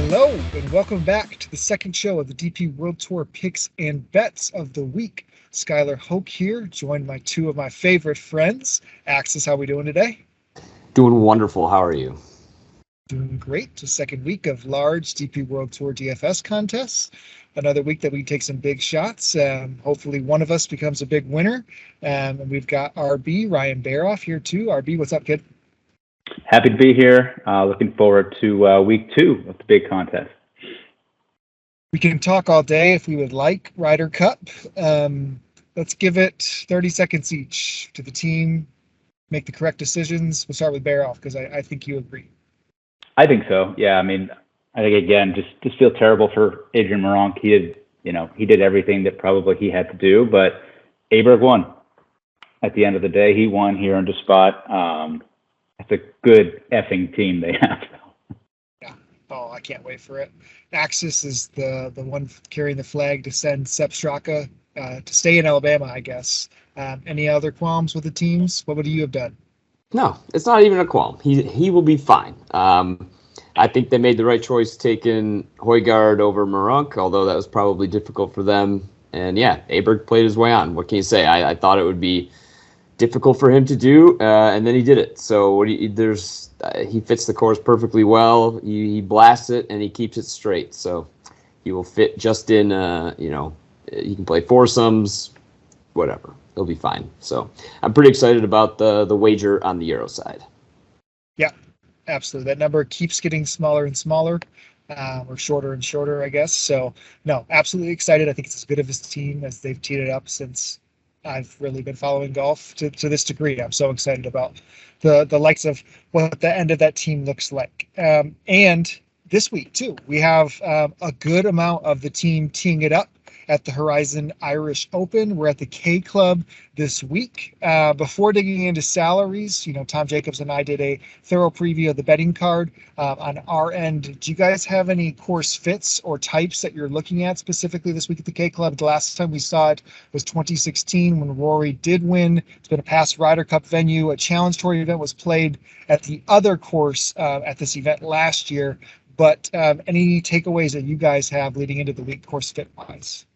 Hello, and welcome back to the second show of the DP World Tour Picks and Bets of the Week. Skylar Hoke here, joined by two of my favorite friends. Axis, how we doing today? Doing wonderful. How are you? Doing great. The second week of large DP World Tour DFS contests. Another week that we take some big shots. Hopefully one of us becomes a big winner. And we've got RB, Ryan Baroff here too. RB, what's up, kid? Happy to be here. Looking forward to week 2 of the big contest. We can talk all day if we would like. Ryder Cup. Let's give it 30 seconds each to the team. Make the correct decisions. We'll start with Baroff because I think you agree. I think so. Yeah. I mean, I think again, just feel terrible for Adrian Meronk. He did everything that probably he had to do, but Aberg won. At the end of the day, he won here on the spot. It's a good effing team they have. Yeah. Oh, I can't wait for it. Axis is the one carrying the flag to send Sepp Straka to stay in Alabama, I guess. Any other qualms with the teams? What would you have done? No, it's not even a qualm. He will be fine. I think they made the right choice taking Højgaard over Meronk, although that was probably difficult for them. And yeah, Aberg played his way on. What can you say? I thought it would be difficult for him to do, and then he did it. So he fits the course perfectly well. He blasts it and he keeps it straight. So he will fit just in. He can play foursomes, whatever. He'll be fine. So I'm pretty excited about the wager on the Euro side. Yeah, absolutely. That number keeps getting smaller and smaller, or shorter and shorter, I guess. So no, absolutely excited. I think it's as good of a team as they've teed it up since I've really been following golf to this degree. I'm so excited about the likes of what the end of that team looks like. And this week, too, we have a good amount of the team teeing it up at the Horizon Irish Open. We're at the K Club this week. Before digging into salaries, Tom Jacobs and I did a thorough preview of the betting card on our end. Do you guys have any course fits or types that you're looking at specifically this week at the K Club? The last time we saw it was 2016 when Rory did win. It's been a past Ryder Cup venue. A Challenge Tour event was played at the other course at this event last year. But any takeaways that you guys have leading into the week course fit-wise?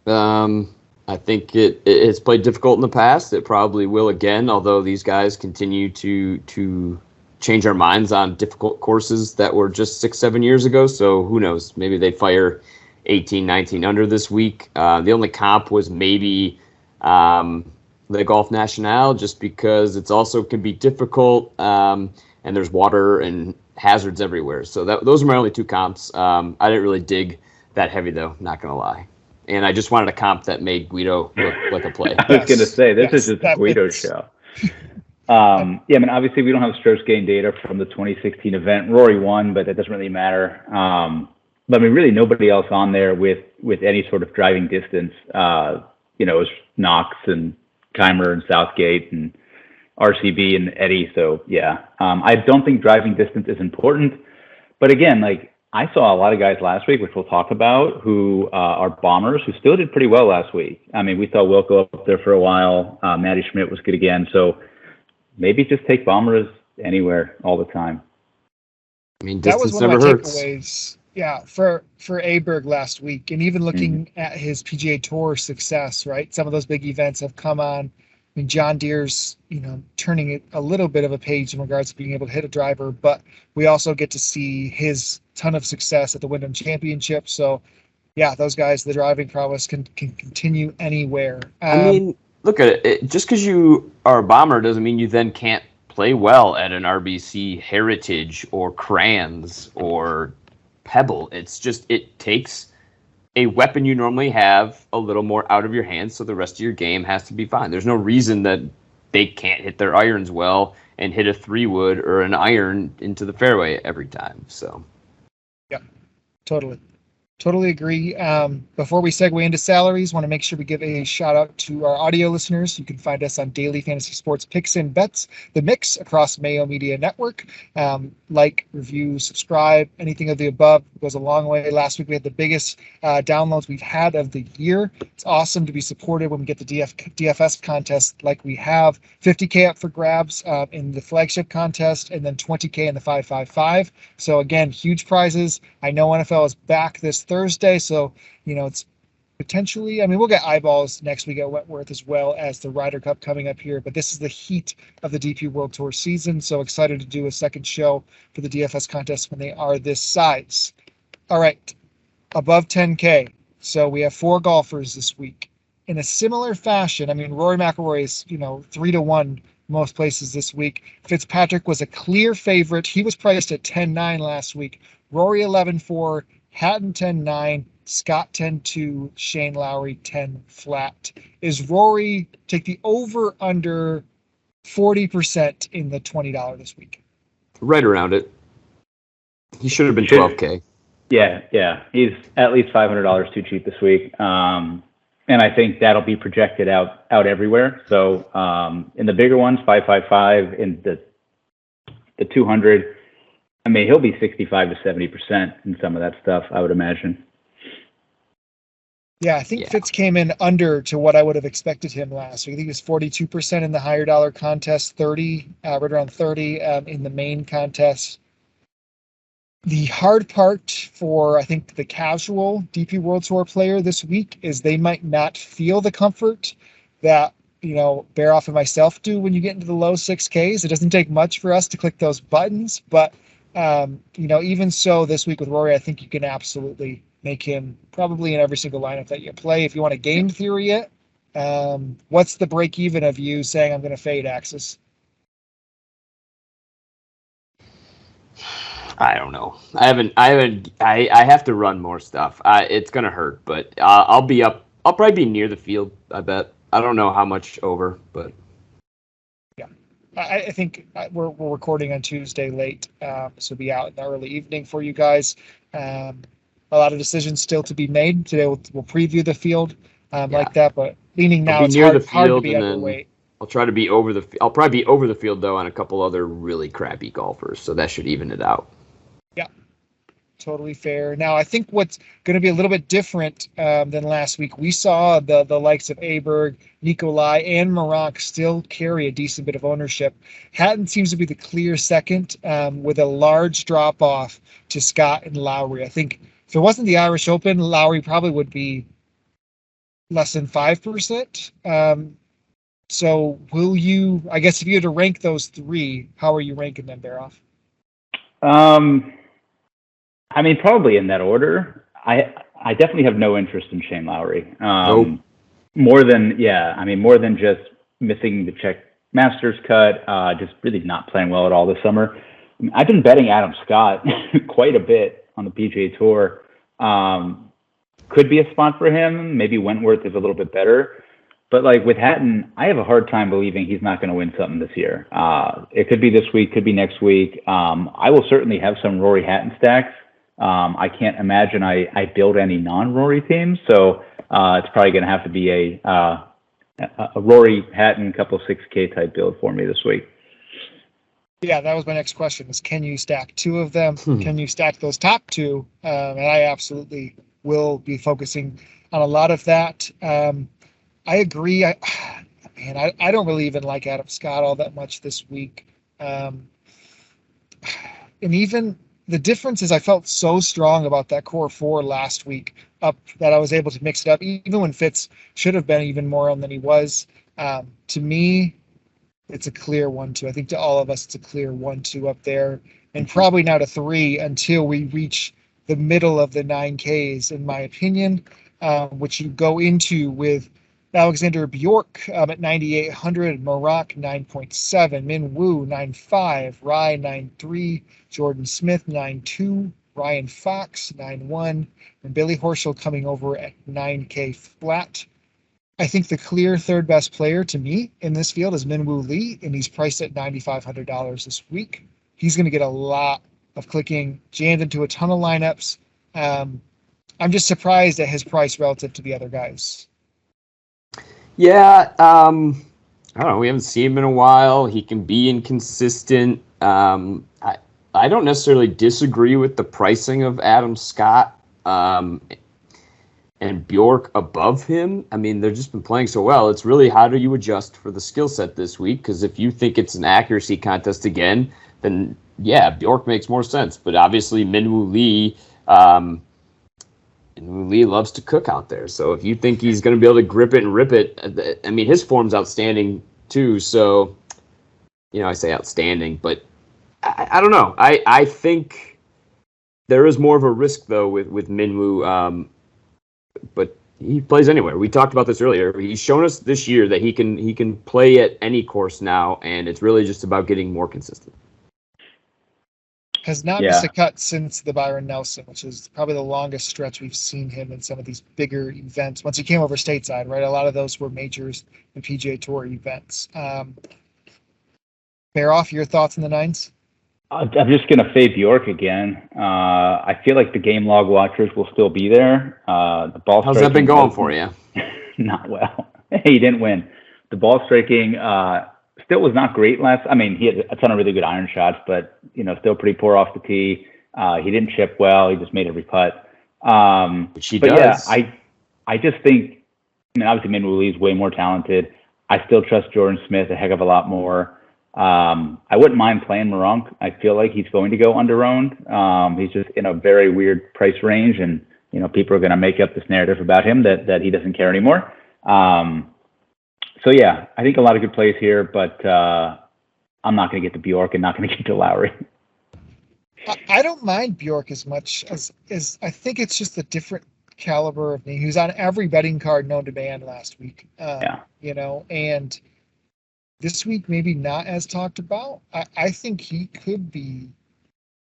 I think it's played difficult in the past. It probably will again, although these guys continue to change our minds on difficult courses that were just 6-7 years ago. So who knows? Maybe they fire 18, 19 under this week. The only comp was maybe the Golf National, just because it's also can be difficult and there's water and hazards everywhere. So those are my only two comps. I didn't really dig that heavy, though, not going to lie. And I just wanted a comp that made Guido look like a play. I was going to say, this is just a Guido show. Obviously we don't have strokes gain data from the 2016 event. Rory won, but that doesn't really matter. Really nobody else on there with any sort of driving distance. It was Knox and Keimer and Southgate and RCB and Eddie. So, yeah, I don't think driving distance is important. But again, I saw a lot of guys last week, which we'll talk about, who are bombers, who still did pretty well last week. I mean, we saw Wilco up there for a while. Matty Schmidt was good again. So maybe just take bombers anywhere all the time. I mean, that was one of my hurts. Takeaways. Yeah, for Aberg last week, and even looking at his PGA Tour success, right? Some of those big events have come on. I mean, John Deere's, turning it a little bit of a page in regards to being able to hit a driver, but we also get to see his ton of success at the Wyndham Championship. So, yeah, those guys, the driving prowess can continue anywhere. Look at it. Just because you are a bomber doesn't mean you then can't play well at an RBC Heritage or Crans or Pebble. It's just it takes a weapon you normally have a little more out of your hands, so the rest of your game has to be fine. There's no reason that they can't hit their irons well and hit a 3-wood or an iron into the fairway every time. So, yeah, totally. Totally agree. Before we segue into salaries, want to make sure we give a shout out to our audio listeners. You can find us on Daily Fantasy Sports Picks and Bets, the mix across Mayo Media Network. Like, review, subscribe, anything of the above goes a long way. Last week we had the biggest downloads we've had of the year. It's awesome to be supported when we get the DFS contest like we have. 50K up for grabs in the flagship contest, and then 20K in the 555. So again, huge prizes. I know NFL is back this Thursday, so it's potentially, we'll get eyeballs next week at Wentworth, as well as the Ryder Cup coming up here, but this is the heat of the DP World Tour season, so excited to do a second show for the DFS contest when they are this size. All right, above 10K. So we have 4 golfers this week. In a similar fashion, Rory McIlroy is 3-1 most places this week. Fitzpatrick was a clear favorite. He was priced at 10-9 last week. Rory 11-4, Hatton 10-9, Scott 10-2, Shane Lowry 10 flat. Is Rory take the over under 40% in the $20 this week? Right around it. He should have been 12K. Yeah. He's at least $500 too cheap this week. And I think that'll be projected out everywhere. So in the bigger ones, 555, in the 200, he'll be 65 to 70% in some of that stuff, I would imagine. Yeah, I think Fitz came in under to what I would have expected him last week. I think he was 42% in the higher dollar contest, 30, right around 30 in the main contest. The hard part for, I think, the casual DP World Tour player this week is they might not feel the comfort that, Baroff and myself do when you get into the low 6Ks. It doesn't take much for us to click those buttons, but, even so this week with Rory, I think you can absolutely make him probably in every single lineup that you play. If you want to game theory it, what's the break even of you saying I'm going to fade Axis? I don't know. I have to run more stuff. It's going to hurt, but I'll be up. I'll probably be near the field, I bet. I don't know how much over, but. Yeah. I think we're recording on Tuesday late, so we'll be out in the early evening for you guys. A lot of decisions still to be made. Today we'll preview the field like that, but leaning now, it's hard to be underweight. I'll try to be over the. I'll probably be over the field though on a couple other really crappy golfers, so that should even it out. Yeah, totally fair. Now I think what's going to be a little bit different than last week. We saw the likes of Aberg, Nikolai, and Maroc still carry a decent bit of ownership. Hatton seems to be the clear second, with a large drop off to Scott and Lowry. I think if it wasn't the Irish Open, Lowry probably would be less than 5%. So will you, I guess if you had to rank those 3, how are you ranking them, Baroff? Probably in that order. I definitely have no interest in Shane Lowry. Nope. More than just missing the Czech Masters cut, just really not playing well at all this summer. I've been betting Adam Scott quite a bit on the PGA Tour. Could be a spot for him. Maybe Wentworth is a little bit better. But with Hatton, I have a hard time believing he's not going to win something this year. It could be this week, could be next week. I will certainly have some Rory Hatton stacks. I can't imagine I build any non-Rory teams, so it's probably going to have to be a Rory Hatton couple 6K type build for me this week. Yeah, that was my next question: is can you stack 2 of them? Can you stack those top 2? And I absolutely will be focusing on a lot of that. I agree. I don't really even like Adam Scott all that much this week. And even the difference is I felt so strong about that core 4 last week up that I was able to mix it up, even when Fitz should have been even more on than he was. To me, it's a clear 1-2. I think to all of us, it's a clear 1-2 up there, and probably not a 3 until we reach the middle of the 9Ks, in my opinion, which you go into with Alexander Bjork at 9,800, Maroc 9.7, Min Woo 9.5, Rye 9.3, Jordan Smith 9.2, Ryan Fox 9.1, and Billy Horschel coming over at 9K flat. I think the clear third best player to me in this field is Min Woo Lee, and he's priced at $9,500 this week. He's going to get a lot of clicking, jammed into a ton of lineups. I'm just surprised at his price relative to the other guys. Yeah, I don't know. We haven't seen him in a while. He can be inconsistent. I don't necessarily disagree with the pricing of Adam Scott and Bjork above him. I mean, they've just been playing so well. It's really how do you adjust for the skill set this week? Because if you think it's an accuracy contest again, then yeah, Bjork makes more sense. But obviously, Minwoo Lee loves to cook out there. So if you think he's going to be able to grip it and rip it, I mean, his form's outstanding too. So, I say outstanding, but I don't know. I think there is more of a risk though with Minwoo. But he plays anywhere. We talked about this earlier. He's shown us this year that he can play at any course now, and it's really just about getting more consistent. Has not missed a cut since the Byron Nelson, which is probably the longest stretch we've seen him in some of these bigger events. Once he came over stateside, right? A lot of those were majors and PGA Tour events. Baroff, your thoughts on the nines? I'm just going to fade Bjork again. I feel like the game log watchers will still be there. The ball. How's that been going for you? Not well. He didn't win. The ball striking still was not great last. I mean, he had a ton of really good iron shots, but still pretty poor off the tee. He didn't chip well. He just made every putt. Which he does. Yeah, I just think. I mean, obviously, Minwoo Lee is way more talented. I still trust Jordan Smith a heck of a lot more. I wouldn't mind playing Meronk. I feel like he's going to go under-owned. He's just in a very weird price range, and people are going to make up this narrative about him that he doesn't care anymore. So yeah, I think a lot of good plays here, but I'm not going to get to Bjork and not going to get to Lowry. I don't mind Bjork as much as I think it's just a different caliber of name. He was on every betting card known to man last week. And this week, maybe not as talked about. I think he could be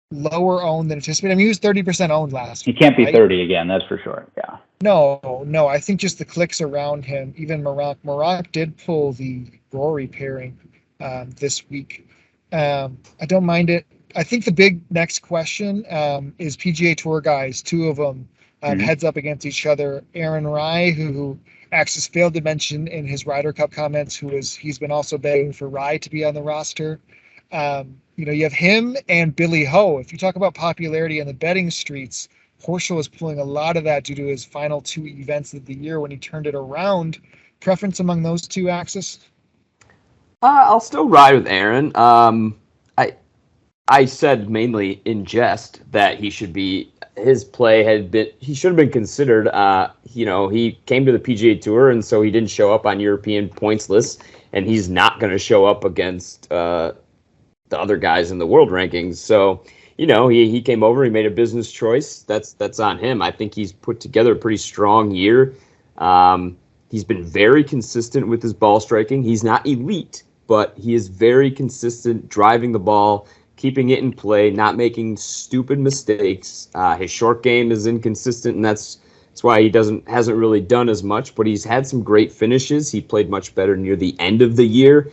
lower owned than anticipated. I mean, he was 30% owned last week. He can't be 30 again, that's for sure. Yeah. No. I think just the clicks around him, even Meronk did pull the Rory pairing this week. I don't mind it. I think the big next question is PGA Tour guys, two of them heads up against each other. Aaron Rai, who Axis failed to mention in his Ryder Cup comments, he's been also begging for Rai to be on the roster. You have him and Billy Ho. If you talk about popularity in the betting streets, Horschel is pulling a lot of that due to his final two events of the year when he turned it around. Preference among those two, Axis? I'll still ride with Aaron. I said mainly in jest that his play he should have been considered. He came to the PGA Tour, and so he didn't show up on European points lists, and he's not going to show up against the other guys in the world rankings. So, he came over, he made a business choice. That's on him. I think he's put together a pretty strong year. He's been very consistent with his ball striking. He's not elite, but he is very consistent driving the ball, keeping it in play, not making stupid mistakes. His short game is inconsistent, and that's why he hasn't really done as much, but he's had some great finishes. He played much better near the end of the year.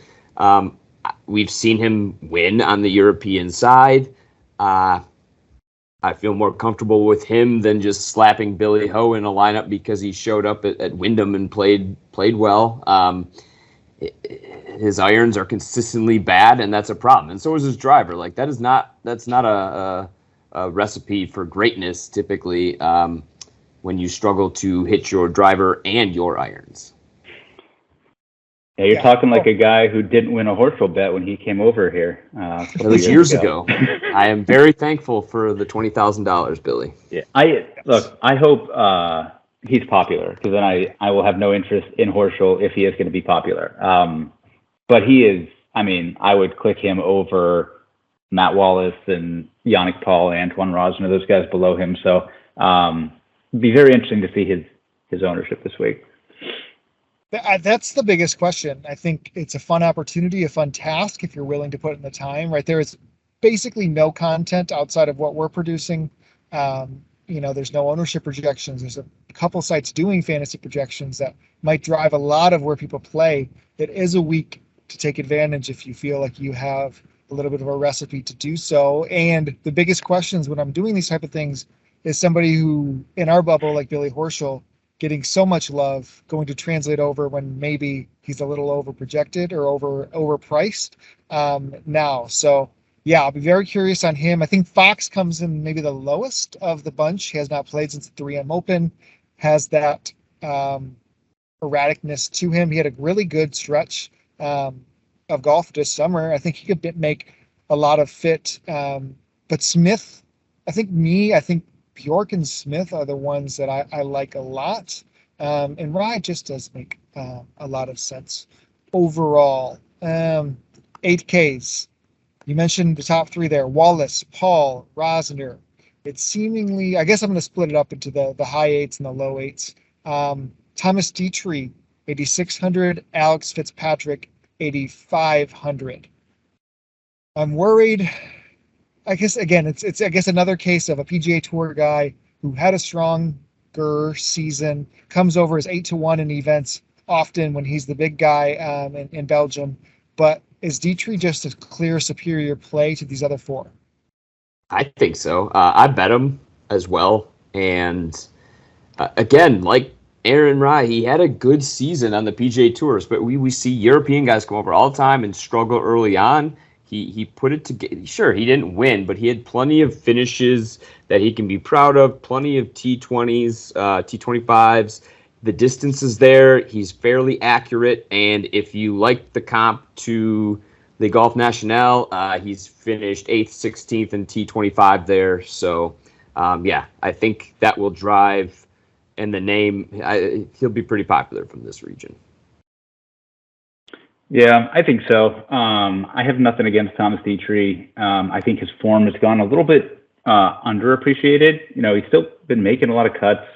We've seen him win on the European side. I feel more comfortable with him than just slapping Billy Ho in a lineup because he showed up at Wyndham and played well. His irons are consistently bad, and that's a problem. And so is his driver. Like that's not a recipe for greatness typically when you struggle to hit your driver and your irons. Yeah, you're talking like a guy who didn't win a Horschel bet when he came over here. It was years ago. I am very thankful for the $20,000, Billy. Yeah, I hope he's popular, because then I will have no interest in Horschel if he is going to be popular. But he is. I mean, I would click him over Matt Wallace and Yannick Paul, Antoine Rosner, those guys below him. So it'd be very interesting to see his ownership this week. That's the biggest question. I think it's a fun opportunity, a fun task if you're willing to put in the time. Right, there is basically no content outside of what we're producing. There's no ownership projections. There's a couple sites doing fantasy projections that might drive a lot of where people play. It is a week to take advantage if you feel like you have a little bit of a recipe to do so. And the biggest questions when I'm doing these type of things is somebody who, in our bubble, like Billy Horschel, getting so much love, going to translate over when maybe he's a little over projected or overpriced now. So yeah, I'll be very curious on him. I think Fox comes in maybe the lowest of the bunch. He has not played since the 3M Open, has that erraticness to him. He had a really good stretch of golf this summer. I think he could make a lot of fit. But Smith, I think Bjork and Smith are the ones that I like a lot. And Rye just does make a lot of sense overall. 8Ks. You mentioned the top three there: Wallace, Paul, Rosner. It's seemingly, I guess I'm going to split it up into the high eights and the low eights. Thomas Dietrich, 8,600. Alex Fitzpatrick, 8,500. I'm worried. I guess again, it's I guess another case of a PGA Tour guy who had a stronger season, comes over as 8-1 in events often when he's the big guy in Belgium, but is Dietrich just a clear superior play to these other four? I think so. I bet him as well. And again, like Aaron Rye, he had a good season on the PGA Tours, but we see European guys come over all the time and struggle early on. He put it together. Sure, he didn't win, but he had plenty of finishes that he can be proud of, plenty of T20s, T25s. The distance is there. He's fairly accurate. And if you like the comp to the Golf National, he's finished 8th, 16th, and T25 there. So, yeah, I think that will drive, and the name, he'll be pretty popular from this region. Yeah, I think so. I have nothing against Thomas Dietrich. I think his form has gone a little bit underappreciated. You know, he's still been making a lot of cuts,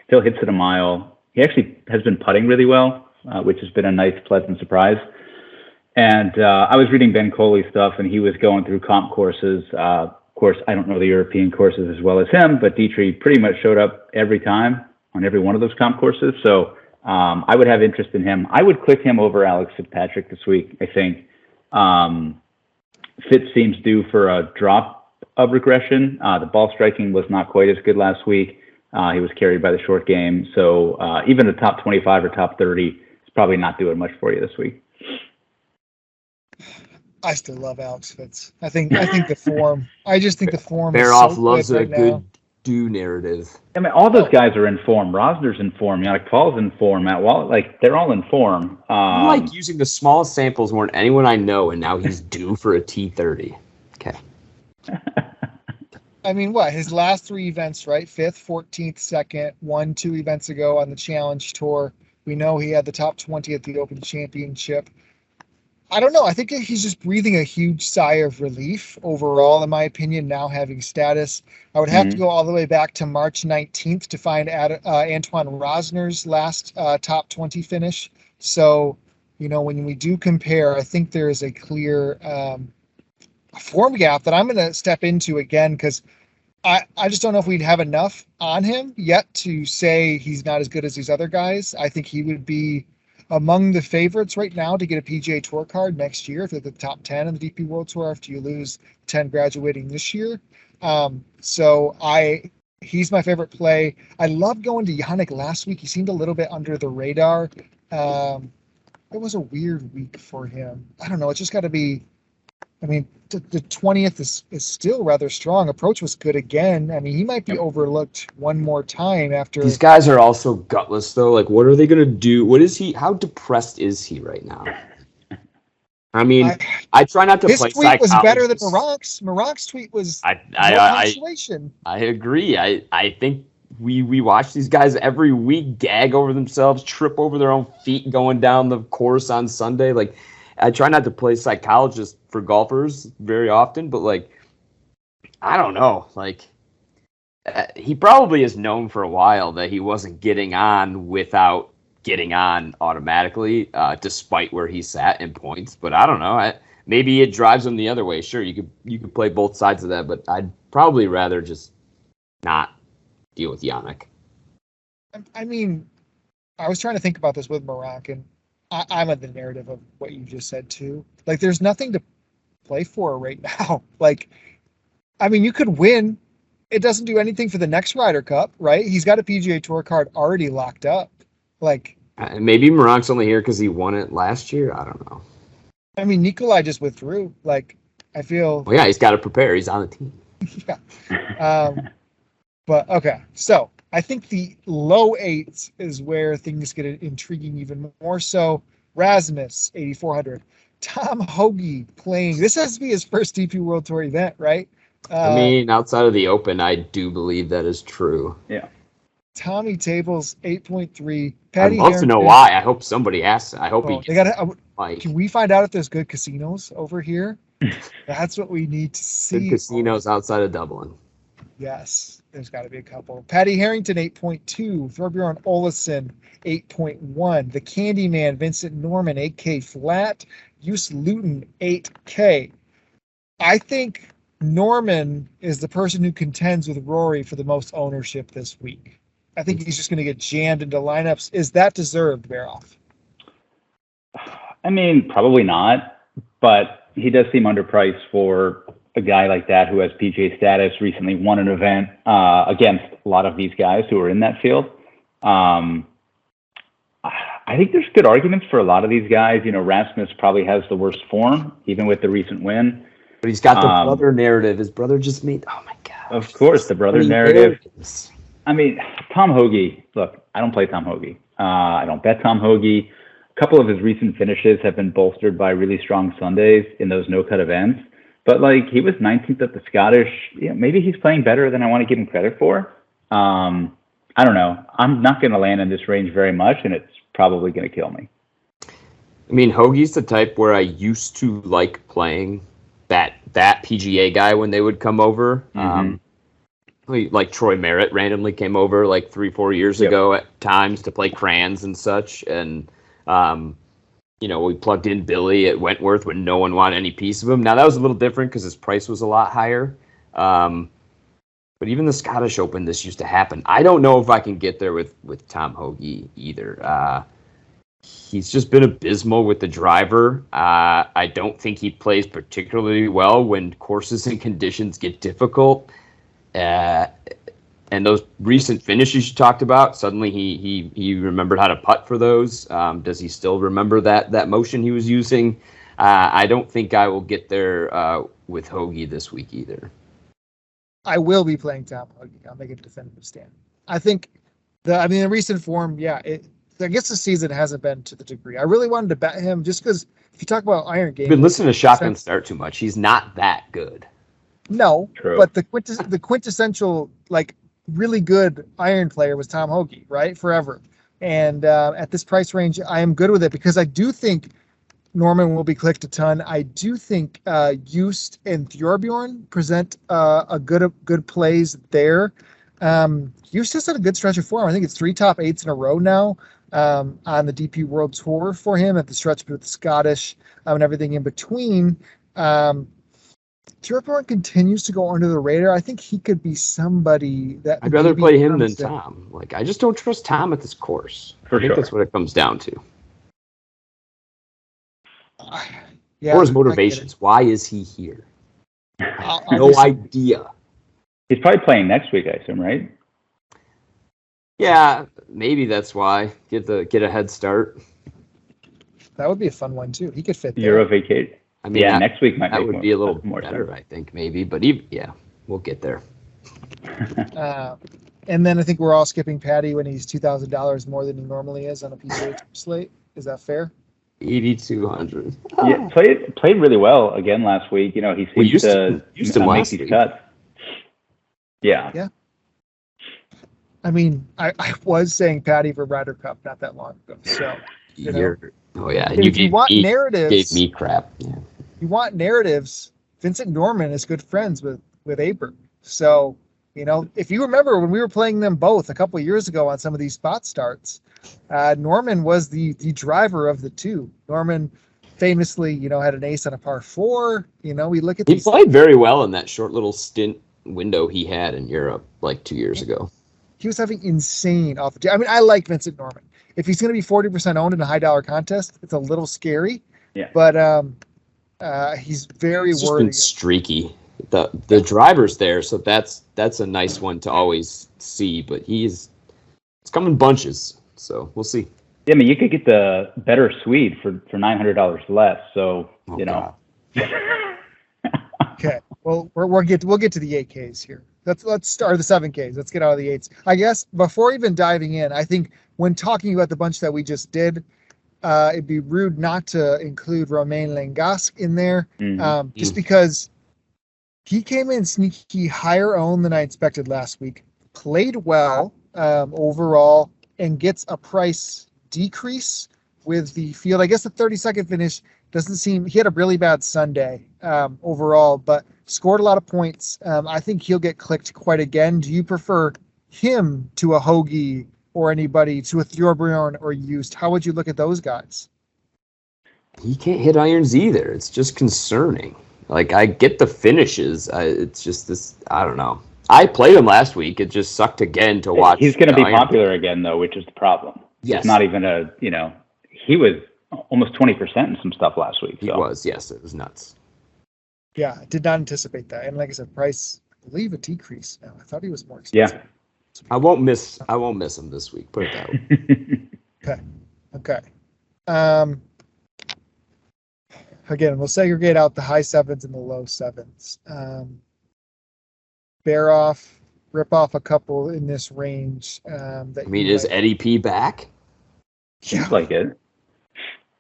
still hits it a mile. He actually has been putting really well, which has been a nice, pleasant surprise. And I was reading Ben Coley's stuff, and he was going through comp courses. Of course, I don't know the European courses as well as him, but Dietrich pretty much showed up every time on every one of those comp courses. So I would have interest in him. I would click him over Alex Fitzpatrick this week, I think. Fitz seems due for a drop of regression. The ball striking was not quite as good last week. He was carried by the short game. So even the top 25 or top 30 is probably not doing much for you this week. I still love Alex Fitz. I think the form. I just think the form. Baroff is so loves good a right good now. do narrative. I mean, all those guys are in form. Rosner's in form. Yannick Paul's in form. Matt Wallace, like they're all in form. I like using the smallest samples more than anyone I know, and now he's due for a T30. Okay. I mean, what his last three events, right? 5th, 14th, 2nd, won 2 events ago on the Challenge Tour. We know he had the top 20 at the Open Championship. I don't know. I think he's just breathing a huge sigh of relief overall, in my opinion, now having status. I would have to go all the way back to March 19th to find Antoine Rosner's last top 20 finish. So, you know, when we do compare, I think there is a clear form gap that I'm going to step into again, because I just don't know if we'd have enough on him yet to say he's not as good as these other guys. I think he would be among the favorites right now to get a PGA Tour card next year if they're the top 10 in the DP World Tour after you lose 10 graduating this year. So he's my favorite play. I love going to Yannick last week. He seemed a little bit under the radar. It was a weird week for him. I don't know. It's just got to be, I mean, the 20th is still rather strong. Approach was good again. I mean, he might be overlooked one more time after. These guys are also gutless, though. Like, what are they going to do? What is he? How depressed is he right now? I mean, I try not to play psychologist. His tweet was better than Marock's. Marock's tweet was punctuation. I agree. I think we watch these guys every week gag over themselves, trip over their own feet going down the course on Sunday. Like, I try not to play psychologist for golfers very often, but like, I don't know. Like, he probably is known for a while that he wasn't getting on without getting on automatically, despite where he sat in points. But I don't know. Maybe it drives him the other way. Sure, you could play both sides of that, but I'd probably rather just not deal with Yannick. I mean, I was trying to think about this with Marock, and I'm in the narrative of what you just said too. Like, there's nothing to play for right now. Like, I mean, you could win it doesn't do anything for the next Ryder Cup, right? He's got a PGA Tour card already locked up. Like, maybe Meron's only here because he won it last year. I don't know. I mean, Nikolai just withdrew. Like, I feel. Well, yeah, he's got to prepare. He's on the team. Yeah. But okay, so I think the low eights is where things get intriguing even more. So Rasmus, 8,400. Tom Hoagie playing. This has to be his first DP World Tour event, right? I mean, outside of the Open, I do believe that is true. Yeah. Tommy Tables, 8.3. I'd love to know why. I hope somebody asks. I hope he gets Can we find out if there's good casinos over here? That's what we need to see. Good casinos outside of Dublin. Yes, there's got to be a couple. Patty Harrington, 8.2. Thorbjorn Olesen, 8.1. The Candyman, Vincent Norman, 8K flat. Use Luton, 8K. I think Norman is the person who contends with Rory for the most ownership this week. I think he's just going to get jammed into lineups. Is that deserved, Baroff? I mean, probably not, but he does seem underpriced for a guy like that who has PGA status, recently won an event against a lot of these guys who are in that field. I think there's good arguments for a lot of these guys. You know, Rasmus probably has the worst form, even with the recent win. But he's got the brother narrative. His brother just made, oh my God. Of course, the brother narrative. I mean, Tom Hoagie, look, I don't play Tom Hoagie. I don't bet Tom Hoagie. A couple of his recent finishes have been bolstered by really strong Sundays in those no-cut events. But, like, he was 19th at the Scottish. Yeah, maybe he's playing better than I want to give him credit for. I don't know. I'm not going to land in this range very much, and it's probably going to kill me. I mean, Hoagie's the type where I used to like playing that PGA guy when they would come over. Like Troy Merritt randomly came over like 3-4 years ago at times to play crayons and such. And, you know, we plugged in Billy at Wentworth when no one wanted any piece of him. Now, that was a little different because his price was a lot higher. But even the Scottish Open, this used to happen. I don't know if I can get there with Tom Hoagie either. He's just been abysmal with the driver. I don't think he plays particularly well when courses and conditions get difficult. And those recent finishes you talked about, suddenly he remembered how to putt for those. Does he still remember that motion he was using? I don't think I will get there with Hoagie this week either. I will be playing Tom Hoagie. I'll make a definitive stand. I think the recent form, I guess the season hasn't been to the degree. I really wanted to bet him just because if you talk about iron game, I've been listening to Shotgun Start too much. He's not that good. No, True. But the quintessential, like, really good iron player was Tom Hoagie, right? Forever. And at this price range, I am good with it because I do think Norman will be clicked a ton. I do think Just and Thorbjorn present a good plays there. Just has had a good stretch of form. I think it's 3 top 8s in a row now on the DP World Tour for him at the stretch with the Scottish and everything in between. Thorbjorn continues to go under the radar. I think he could be somebody that I'd rather play him than Tom. Like, I just don't trust Tom at this course. I think that's what it comes down to. Or his motivations. Why is he here? No idea. He's probably playing next week, I assume, right? Yeah, maybe that's why. Get a head start. That would be a fun one too. He could fit there. Euro vacate. I mean, next week might that would be a little more better, sense. I think, maybe. But we'll get there. And then I think we're all skipping Patty when he's $2,000 more than he normally is on a PGA slate. Is that fair? 8,200. Yeah, played really well again last week. You know, he seems to make these cuts. Yeah. I mean, I was saying Patty for Ryder Cup not that long ago. So, you gave me crap. Yeah. You want narratives. Vincent Norman is good friends with Aber. So, you know, if you remember when we were playing them both a couple of years ago on some of these spot starts, Norman was the driver of the two. Norman famously, you know, had an ace on a par 4. You know, we look at he played very well in that short little stint window he had in Europe like 2 years ago. He was having insane off the tee. I mean, I like Vincent Norman. If he's going to be 40% owned in a high dollar contest, it's a little scary. Yeah. But he's very He's just worthy. been streaky. the driver's there, so that's a nice one to always see. But it's coming bunches, so we'll see. Yeah, I mean, you could get the better Swede for $900 less. So Okay, well we'll get to the 8Ks here. Let's start the 7Ks. Let's get out of the 8s. I guess before even diving in, I think when talking about the bunch that we just did, it'd be rude not to include Romain Langasque in there, just because he came in sneaky higher owned than I expected last week. Played well overall and gets a price decrease with the field. I guess the 32nd finish doesn't seem. He had a really bad Sunday overall, but scored a lot of points. I think he'll get clicked quite again. Do you prefer him to a Hoagie or anybody, to a Thorbjorn or Used? How would you look at those guys? He can't hit irons either. It's just concerning. Like, I get the finishes. It's just this. I don't know. I played him last week. It just sucked again to watch. He's going to be popular again, though, which is the problem. Yes. It's not even he was almost 20% in some stuff last week. So. He was, yes. It was nuts. Yeah, I did not anticipate that. And like I said, price, I believe, a decrease now. I thought he was more expensive. Yeah. I won't miss him this week. Put it that way. Okay. Again, we'll segregate out the high 7s and the low 7s. Baroff, rip off a couple in this range. Is Eddie P back? Yeah. Seems like it.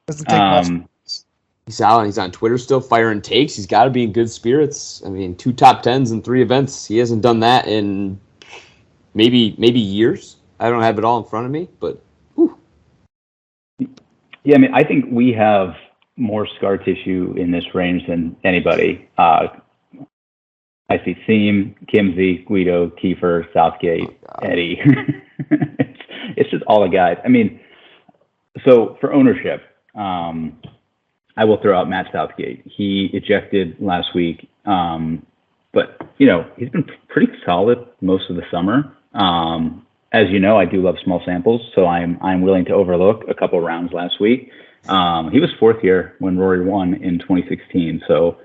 Doesn't take much. He's on Twitter still firing takes. He's got to be in good spirits. I mean, 2 top 10s in 3 events. He hasn't done that in maybe years. I don't have it all in front of me, but whew. Yeah, I mean, I think we have more scar tissue in this range than anybody. I see Thiem, Kimsey, Guido, Kiefer, Southgate, Eddie. It's just all the guys. I mean, so for ownership, I will throw out Matt Southgate. He ejected last week, but he's been pretty solid most of the summer. As you know, I do love small samples, so I'm willing to overlook a couple of rounds last week. He was 4th here when Rory won in 2016, so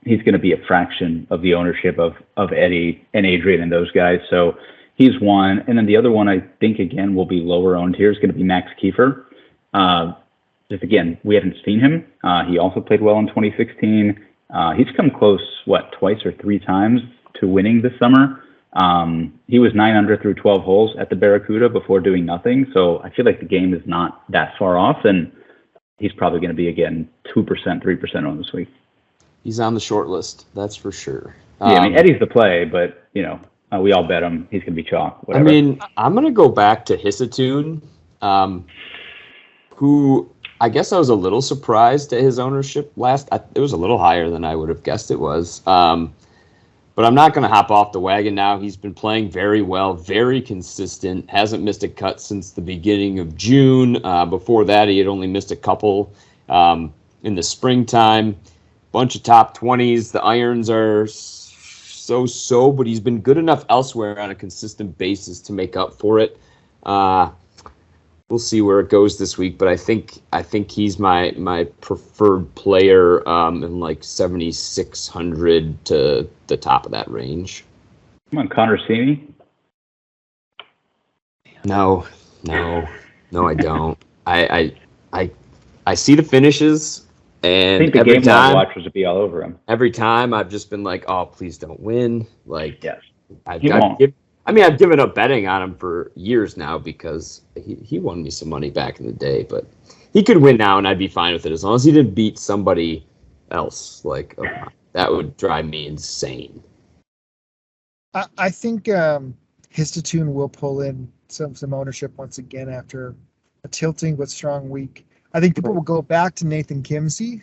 he's going to be a fraction of the ownership of Eddie and Adrian and those guys. So he's one, and then the other one I think again will be lower owned here is going to be Max Kiefer. Just again, we haven't seen him. He also played well in 2016. He's come close, twice or 3 times to winning this summer. He was 9 under through 12 holes at the Barracuda before doing nothing. So I feel like the game is not that far off, and he's probably going to be, again, 2%, 3% on this week. He's on the short list, that's for sure. Yeah, I mean, Eddie's the play, but, we all bet him. He's going to be chalk, whatever. I mean, I'm going to go back to Hissatoon, who I guess I was a little surprised at his ownership it was a little higher than I would have guessed it was. But I'm not going to hop off the wagon now. He's been playing very well, very consistent, hasn't missed a cut since the beginning of June. Before that, he had only missed a couple in the springtime. Bunch of top 20s. The irons are so, but he's been good enough elsewhere on a consistent basis to make up for it. We'll see where it goes this week, but I think he's my preferred player in like 7,600 to the top of that range. Come on, Connor Sini. No, I don't. I see the finishes, and I think the game watchers would be all over him. Every time I've just been like, oh, please don't win. Like, yes, I've given up betting on him for years now because he won me some money back in the day, but he could win now and I'd be fine with it as long as he didn't beat somebody else. Like, that would drive me insane. I think Hissatoon will pull in some ownership once again after a tilting but strong week. I think people will go back to Nathan Kimsey,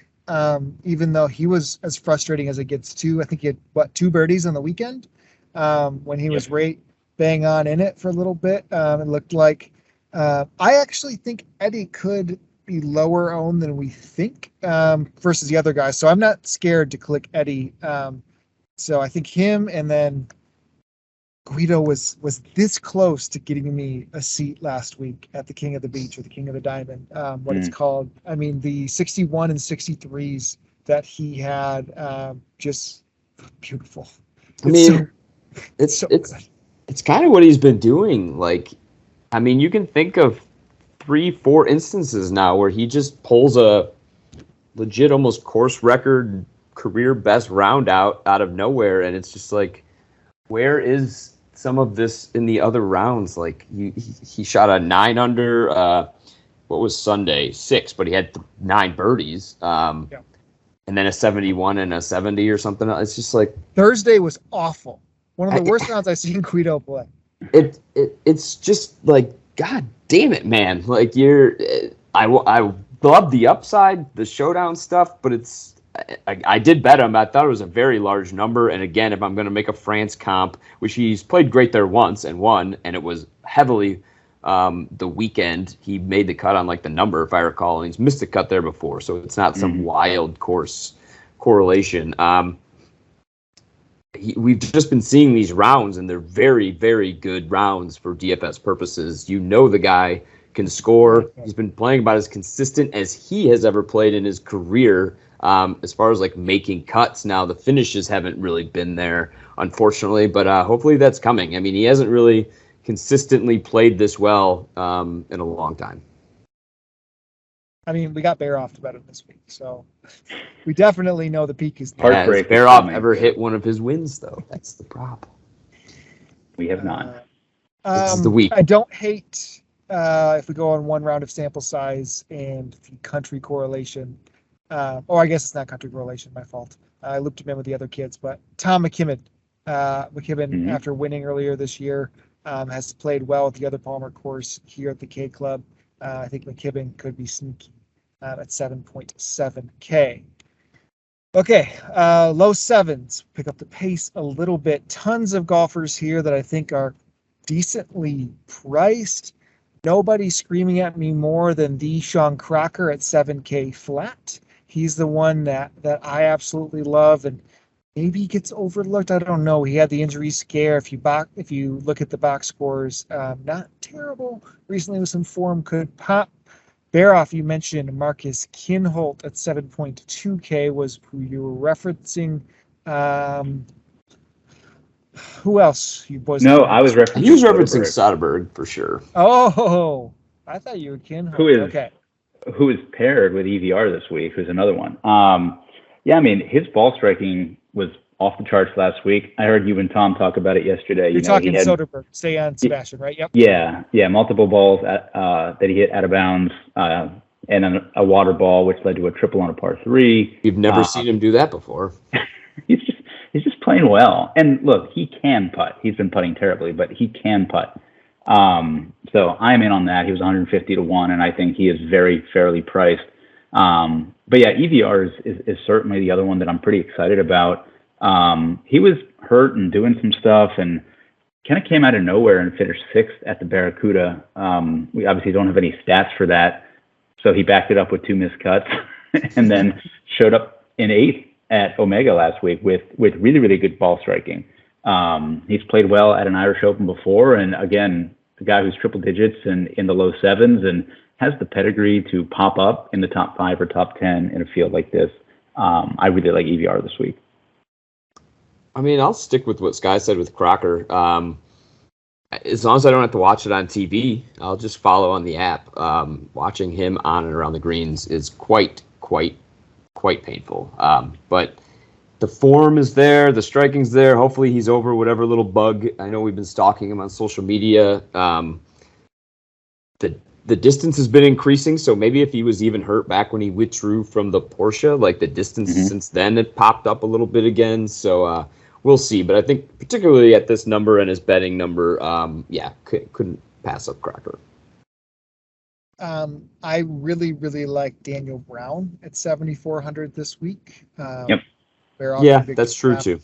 even though he was as frustrating as it gets too. I think he had 2 birdies on the weekend when he was right bang on in it for a little bit. It looked like I actually think Eddie could be lower owned than we think versus the other guys. So I'm not scared to click Eddie. So I think him, and then Guido was this close to getting me a seat last week at the King of the Beach or the King of the Diamond, it's called. I mean, the 61 and 63s that he had, just beautiful. I mean, it's kind of what he's been doing. Like, I mean, you can think of 3-4 instances now where he just pulls a legit almost course record career best round out of nowhere, and it's just like, where is some of this in the other rounds? Like he shot a 9 under what was Sunday 6, but he had 9 birdies, and then a 71 and a 70 or something. It's just like Thursday was awful. One of the worst rounds I've seen Guido play. It's just like, God damn it, man! Like I love the upside, the showdown stuff, but I did bet him. I thought it was a very large number. And again, if I'm going to make a France comp, which he's played great there once and won, and it was heavily the weekend he made the cut on like the number, if I recall, and he's missed the cut there before, so it's not some wild course correlation. We've just been seeing these rounds, and they're very, very good rounds for DFS purposes. You know the guy can score. He's been playing about as consistent as he has ever played in his career. As far as like making cuts now, the finishes haven't really been there, unfortunately, but hopefully that's coming. I mean, he hasn't really consistently played this well in a long time. I mean, we got Baroff to bet him this week, so we definitely know the peak is there. Has Baroff ever hit one of his wins, though? That's the problem. We have not. This is the week. I don't hate if we go on one round of sample size and the country correlation. I guess it's not country correlation, my fault. I looped him in with the other kids, but Tom McKibben, after winning earlier this year, has played well at the other Palmer course here at the K Club. I think McKibben could be sneaky at 7.7K. Okay, low sevens, pick up the pace a little bit. Tons of golfers here that I think are decently priced. Nobody screaming at me more than the Sean Crocker at 7K flat. He's the one that I absolutely love, and maybe he gets overlooked. I don't know. He had the injury scare. If you look at the box scores, not terrible. Recently with some form could pop. Baroff, you mentioned Marcus Kinholt at 7.2K was who you were referencing. Who else? You boys? No, I was referencing. He was referencing Soderberg for sure. Oh, I thought you were Kinholt. Who is paired with EVR this week? Who's another one? Yeah, I mean, his ball striking was off the charts last week. I heard you and Tom talk about it yesterday. You're talking Soderberg. Stay on Sebastian, right? Yep. Yeah, multiple balls that he hit out of bounds, and then a water ball, which led to a triple on a par 3. You've never seen him do that before. He's just playing well. And look, he can putt. He's been putting terribly, but he can putt. So I'm in on that. He was 150 to 1, and I think he is very fairly priced. But yeah, EVR is certainly the other one that I'm pretty excited about. He was hurt and doing some stuff and kind of came out of nowhere and finished 6th at the Barracuda. We obviously don't have any stats for that, so he backed it up with 2 missed cuts and then showed up in 8th at Omega last week with really, really good ball striking. He's played well at an Irish Open before, and again, a guy who's triple digits and in the low 7s and has the pedigree to pop up in the top 5 or top 10 in a field like this. I really like EVR this week. I mean, I'll stick with what Sky said with Crocker. As long as I don't have to watch it on TV, I'll just follow on the app. Watching him on and around the greens is quite painful. But the form is there, the striking's there. Hopefully he's over whatever little bug. I know we've been stalking him on social media. The distance has been increasing, so maybe if he was even hurt back when he withdrew from the Porsche, like the distance since then, it popped up a little bit again. So we'll see. But I think particularly at this number and his betting number, couldn't pass up Crocker. I really, really like Daniel Brown at 7,400 this week. Yep. Yeah, that's true too.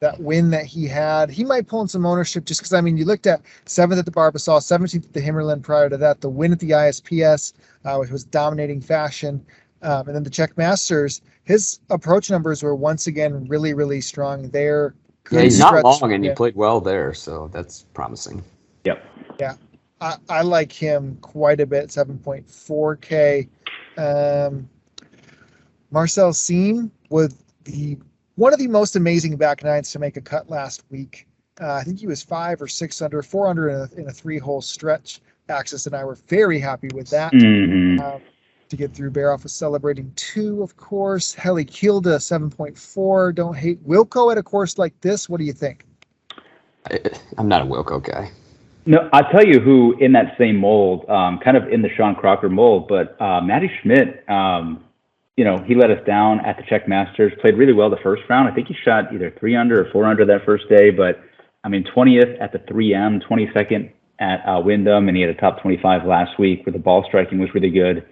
That win that he had, he might pull in some ownership just because, I mean, you looked at 7th at the Barbasol, 17th at the Himmerland prior to that, the win at the ISPS, which was dominating fashion, and then the Czech Masters. His approach numbers were once again really, really strong there. Yeah, he's not long, and he played well there, so that's promising. Yep. Yeah, I like him quite a bit, 7.4K. Marcel Siem with the one of the most amazing back nines to make a cut last week. I think he was 5 or 6 under, 4 under in a 3-hole stretch. Axis and I were very happy with that. To get through. Baroff was celebrating 2, of course. Heli Kilda 7.4. Don't hate Wilco at a course like this. What do you think? I'm not a Wilco guy. No, I'll tell you who in that same mold, kind of in the Sean Crocker mold, but Matty Schmidt, he let us down at the Czech Masters, played really well the first round. I think he shot either 3 under or 4 under that first day, but 20th at the 3M, 22nd at Wyndham, and he had a top 25 last week where the ball striking was really good.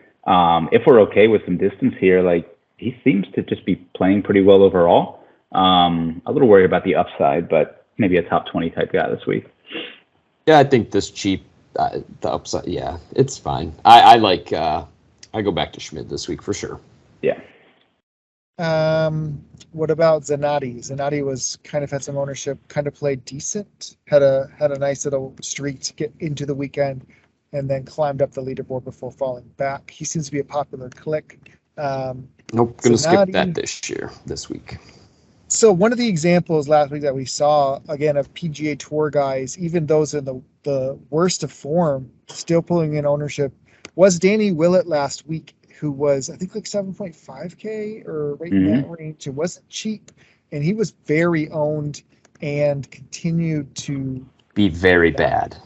If we're okay with some distance here, like he seems to just be playing pretty well overall. A little worried about the upside, but maybe a top 20 type guy this week. Yeah, I think this cheap, the upside, yeah, it's fine. I go back to Schmidt this week for sure. Yeah. What about Zanotti? Zanotti was kind of had some ownership, kind of played decent, had a nice little streak to get into the weekend, and then climbed up the leaderboard before falling back. He seems to be a popular click. Nope, going to skip that this week. So one of the examples last week that we saw, again, of PGA Tour guys, even those in the worst of form, still pulling in ownership, was Danny Willett last week, who was, I think, like 7.5K or right in that range. It wasn't cheap, and he was very owned and continued to be very bad.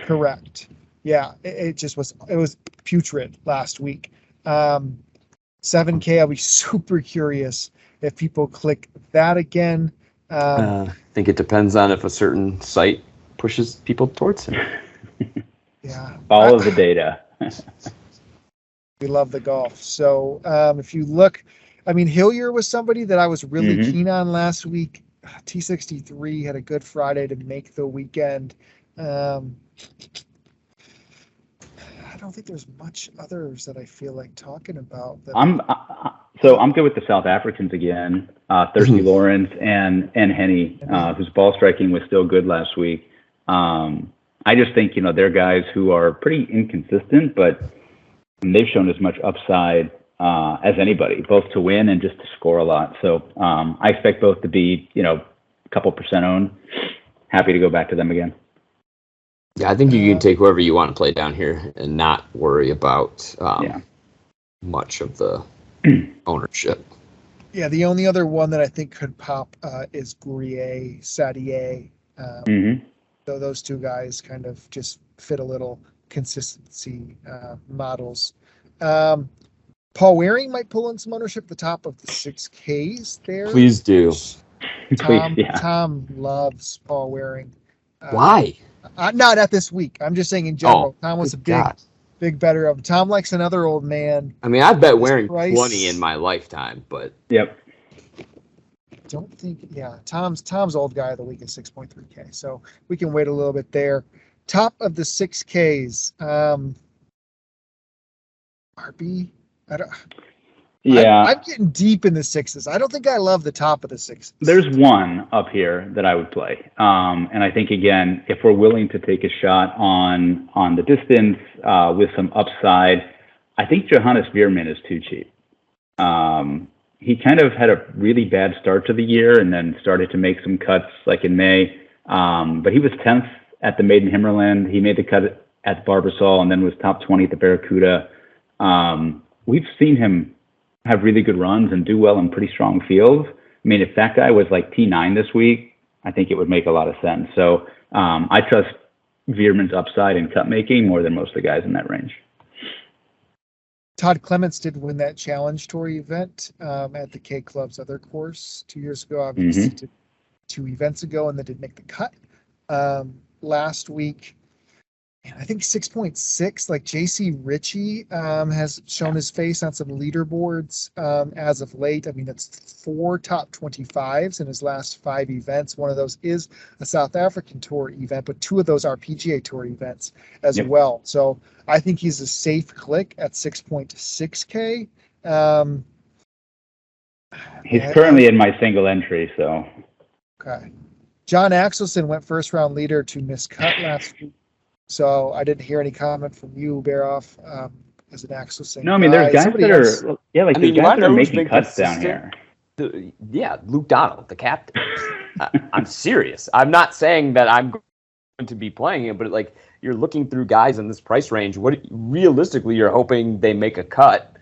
Correct. Yeah, it was putrid last week. 7K, I'll be super curious if people click that again. I think it depends on if a certain site pushes people towards him. Yeah. Follow the data. We love the golf. So if you look, Hillier was somebody that I was really keen on last week. T63 had a good Friday to make the weekend. I don't think there's much others that I feel like talking about. I'm good with the South Africans again. Thirsty Lawrence and Henny, whose ball striking was still good last week. I just think they're guys who are pretty inconsistent, but they've shown as much upside as anybody, both to win and just to score a lot. So I expect both to be a couple percent owned. Happy to go back to them again. Yeah, I think you can take whoever you want to play down here and not worry about much of the ownership. Yeah, the only other one that I think could pop is Gourier, Sadier. So those two guys kind of just fit a little consistency models. Paul Waring might pull in some ownership at the top of the 6Ks there. Please do. Tom loves Paul Waring. Why? Not at this week. I'm just saying in general. Tom was a big better of. Tom likes another old man. I bet Waring 20 in my lifetime, but yep. Don't think. Yeah, Tom's old guy of the week is 6.3K. So we can wait a little bit there. Top of the 6Ks. RB. I'm getting deep in the 6s. I don't think I love the top of the 6s. There's one up here that I would play. And I think, again, if we're willing to take a shot on the distance with some upside, I think Johannes Veerman is too cheap. He kind of had a really bad start to the year and then started to make some cuts like in May. But he was 10th at the Maiden Himmerland. He made the cut at the Barbasol and then was top 20 at the Barracuda. We've seen him have really good runs and do well in pretty strong fields. If that guy was like T9 this week, I think it would make a lot of sense. So I trust Veerman's upside in cut making more than most of the guys in that range. Todd Clements did win that Challenge Tour event at the K Club's other course 2 years ago. Obviously, did 2 events ago, and then did make the cut last week. And I think 6.6, like JC Ritchie has shown his face on some leaderboards as of late. That's 4 top 25s in his last 5 events. One of those is a South African Tour event, but 2 of those are PGA Tour events as well. So I think he's a safe click at 6.6K. He's currently in my single entry, so. Okay. John Axelson went first round leader to miss cut last week. So I didn't hear any comment from you, Baroff, as an Axelson. No, there's guys that are, guys that are making cuts down here. Yeah, Luke Donald, the captain. I'm serious. I'm not saying that I'm going to be playing it, but like you're looking through guys in this price range. What realistically you're hoping they make a cut.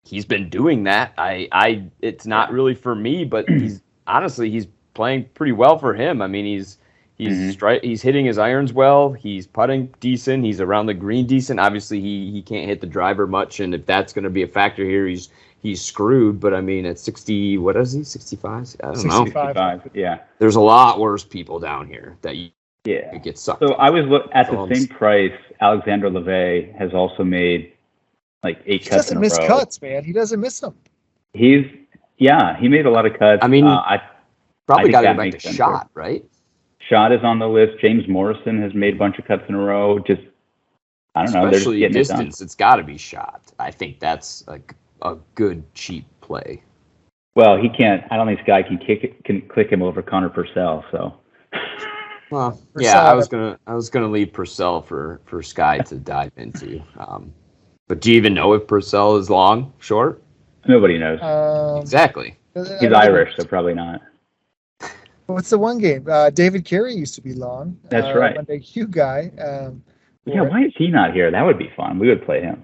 He's been doing that. It's not really for me, but he's playing pretty well for him. I mean, he's hitting his irons well. He's putting decent. He's around the green decent. Obviously, he can't hit the driver much, and if that's going to be a factor here, he's screwed. But I mean, at 60, what is he? 65? I don't 65. know. 65, yeah. There's a lot worse people down here that you get sucked. So I was at the same price. Alexander Levay has also made like 8 cuts in a row. He doesn't miss cuts, man. He doesn't miss them. He made a lot of cuts. I mean, probably got to go back to Shot, right? Shot is on the list. James Morrison has made a bunch of cuts in a row. Just, I don't know. Especially distance, it's got to be Shot. I think that's like a good cheap play. Well, he can't. I don't think this guy can click him over Connor Purcell. So. Well, yeah, I was gonna leave Purcell for Sky to dive into. But do you even know if Purcell is long, short? Nobody knows. Exactly. He's Irish, so probably not. What's the one game? David Carey used to be long. That's right. Monday Q guy. Why is he not here? That would be fun. We would play him.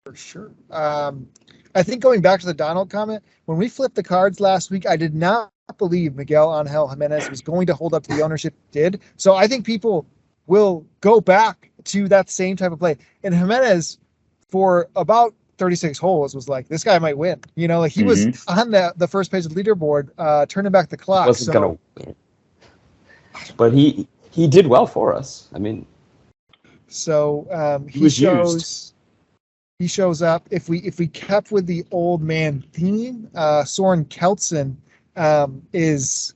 For sure. I think going back to the Donald comment, when we flipped the cards last week, I did not believe Miguel Angel Jimenez was going to hold up to the ownership did. So I think people will go back to that same type of play. And Jimenez, for about 36 holes, was like, this guy might win. You know, like he was on the first page of the leaderboard, turning back the clock. Wasn't gonna win. But he did well for us. I mean, so he shows up. If we kept with the old man theme, Soren Keltsen is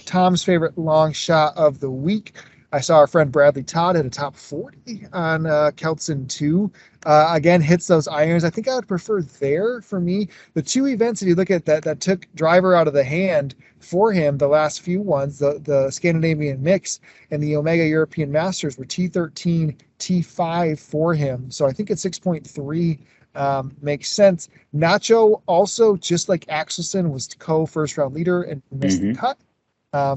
Tom's favorite long shot of the week. I saw our friend Bradley Todd hit a top 40 on Keltsen too. Again, hits those irons. I think I would prefer there for me. The two events, if you look at that took driver out of the hand for him, the last few ones, the Scandinavian Mix and the Omega European Masters were T13, T5 for him. So I think at 6.3 makes sense. Nacho also, just like Axelson, was co-first round leader and missed the cut.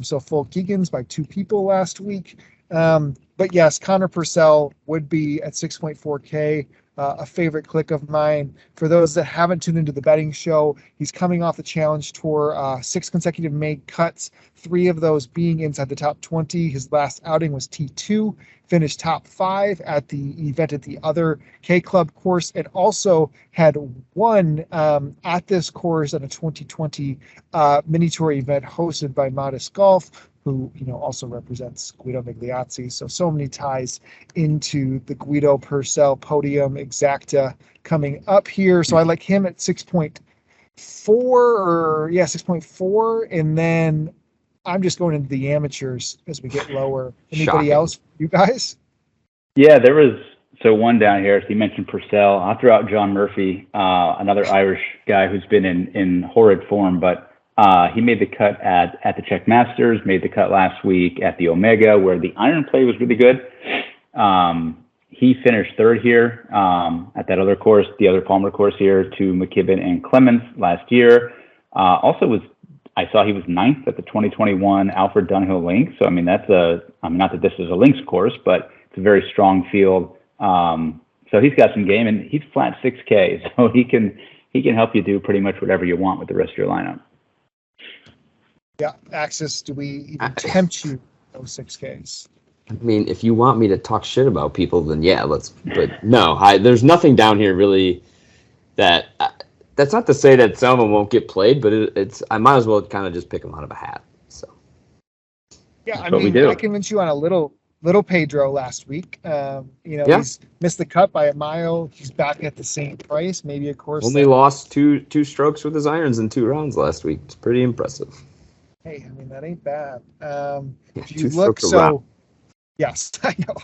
So full Keegans by 2 people last week. But yes, Connor Purcell would be at 6.4K, a favorite click of mine. For those that haven't tuned into the betting show, he's coming off the Challenge Tour, 6 consecutive made cuts, 3 of those being inside the top 20. His last outing was T2, finished top 5 at the event at the other K Club course, and also had won at this course at a 2020 mini tour event hosted by Modest Golf, who also represents Guido Migliozzi. So many ties into the Guido Purcell podium exacta coming up here. So I like him at 6.4, and then I'm just going into the amateurs as we get lower. Anybody else? You guys? Yeah, there was one down here. So you mentioned Purcell. I'll throw out John Murphy, another Irish guy who's been in horrid form, but he made the cut at the Czech Masters, made the cut last week at the Omega, where the iron play was really good. He finished 3rd here at that other course, the other Palmer course here, to McKibben and Clemens last year. I saw he was 9th at the 2021 Alfred Dunhill Links. So, I mean, not that this is a links course, but it's a very strong field. So he's got some game, and he's flat 6K. So he can help you do pretty much whatever you want with the rest of your lineup. Yeah. Axis, do we even tempt you those 6Ks? I mean, if you want me to talk shit about people, then yeah, let's. But no, there's nothing down here really that. That's not to say that some of them won't get played, but it's. I might as well kind of just pick them out of a hat. So. Yeah, I mean, I convinced you on a little Pedro last week. He's missed the cut by a mile. He's back at the same price. Maybe, of course. Only lost two strokes with his irons in 2 rounds last week. It's pretty impressive. Hey, I mean, that ain't bad. If you 2 look, strokes around. Yes, I know.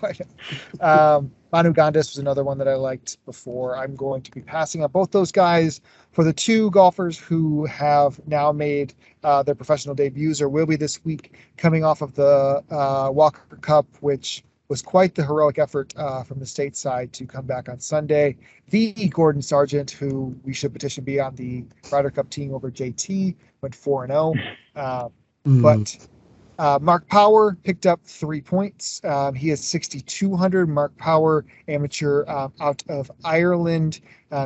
Manu Gandis was another one that I liked before. I'm going to be passing on both those guys for the 2 golfers who have now made their professional debuts or will be this week, coming off of the Walker Cup, which was quite the heroic effort from the stateside to come back on Sunday. The Gordon Sargent, who we should petition be on the Ryder Cup team over JT, went 4-0. But Mark Power picked up 3 points. He is 6,200. Mark Power, amateur out of Ireland.